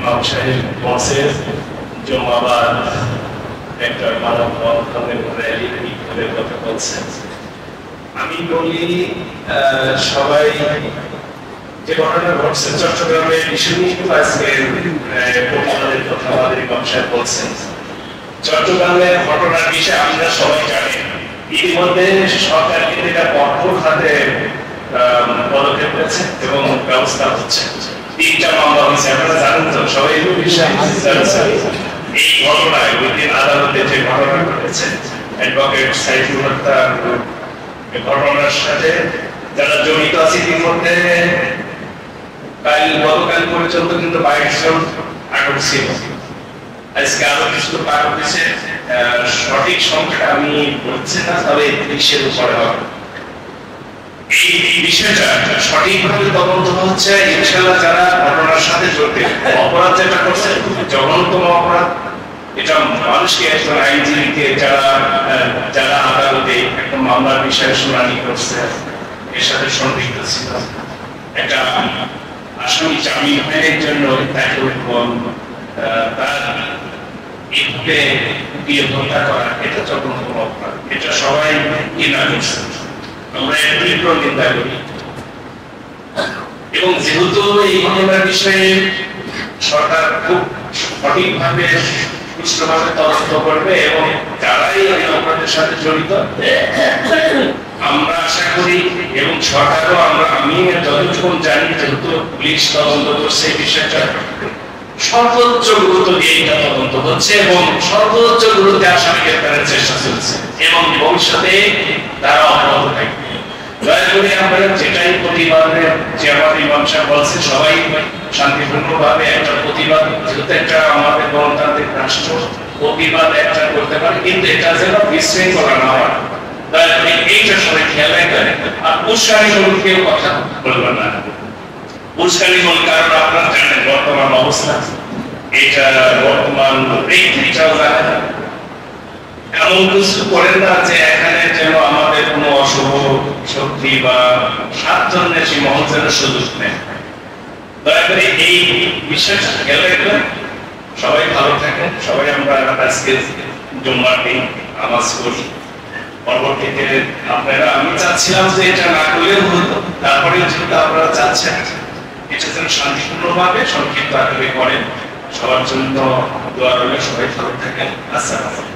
ইমাম সাহেব বলছেন জমাবাদ একটা মানববন্ধনের র্যালি করে কথা বলছেন। আমি বলি সবাই যে ঘটনা ঘটছে চট্টগ্রামে ইস্যু নিয়ে আজকে প্রতিবাদের কথা আমাদের ইমাম সাহেব বলছেন। চট্টগ্রামের ঘটনার বিষয়ে আমরা সবাই জানি, ইতিমধ্যে সরকার কিন্তু এটা কঠোর হাতে পদক্ষেপ নিয়েছে এবং ব্যবস্থা হচ্ছে। 3টা মামলা হয়েছে, আপনারা জানেন তো, সবাই এই ঘটনায় ওই দিন আদালতে যে ঘটনা ঘটেছে অ্যাডভোকেট সাইফুল হত্যা ঘটনার সাথে যারা জড়িত আছে ইতিমধ্যে গতকাল পর্যন্ত কিন্তু 22 জন আটক ছিল। আজকে আরো কিছু পার হয়েছে, সঠিক সংখ্যা আমি বলছি না, তবে 30-এর উপরে হবে। এই বিষয়টা সঠিকভাবে তদন্ত হচ্ছে, ইনশাআল্লাহ যারা ঘটনার সাথে জড়িত, অপরাধ যেটা করছে জঘন্যতম অপরাধ, এটা মানুষকে একজন আইনজীবীকে যারা আদালতে একটা মামলার বিষয়ে শুনানি করছে এর সাথে সম্পৃক্ত ছিল, একটা আসামি জামিন আইনের জন্য তাকে তার হত্যা করা, এটা জঘন্যতম অপরাধ, এটা সবাই ঘৃণা করছে, আমরা এর তীব্র নিন্দা করি। এবং যেহেতু এই ঘটনার বিষয়ে সরকার খুব সঠিকভাবে সুষ্ঠুভাবে তদন্ত করবে এবং যারাই এই অপরাধের সাথে জড়িত, আমরা আশা করি এবং সরকারও আমি যতটুকু জানি, যেহেতু পুলিশ তদন্ত করছে এই বিষয়টা, সর্বোচ্চ গুরুত্ব দিয়ে এটা তদন্ত হচ্ছে এবং সর্বোচ্চ গুরুত্বে আসামি গ্রেফতারের চেষ্টা চলছে এবং ভবিষ্যতে তারা অব্যাহত থাকবে। দয়া করে আমরা যেটাই প্রতিবাদের যে আমাদের ইমাম সাহেব বলছে, সবাই শান্তিপূর্ণভাবে একটা প্রতিবাদ, যেহেতু একটা আমাদের গণতান্ত্রিক রাষ্ট্র, প্রতিবাদ একটা করতে পারে, কিন্তু এটা যেন বিশৃঙ্খলা না হয়। দয়া করে এইটা সবাই খেয়াল রাখবেন। আর উস্কানিমূলক কেউ কথা বলবেন না। উস্কানিমূলক কারণ আপনারা জানেন বর্তমান অবস্থা, এটা বর্তমান প্রেক্ষিতটাও জানেন। এমন কিছু করেন না যে এখানে যেন আমাদের কোনো অশুভ শক্তি বা স্বার্থন্বেষী মহলের সুযোগ নেই। দয়া করে এই বিষয়টা খেয়াল রাখবেন। সবাই ভালো থাকেন, সবাই আমরা আজকে জুম্মার দিন নামাজ পড়ি। পরবর্তীতে আপনারা, আমি চাচ্ছিলাম যে এটা না করলেও হতো, তারপরে যেহেতু আপনারা চাচ্ছেন এটা যেন শান্তিপূর্ণভাবে সংক্ষিপ্ত আকারে করেন। সবার জন্য দোয়া রইল, সবাই ভালো থাকেন। আসসালামু আলাইকুম।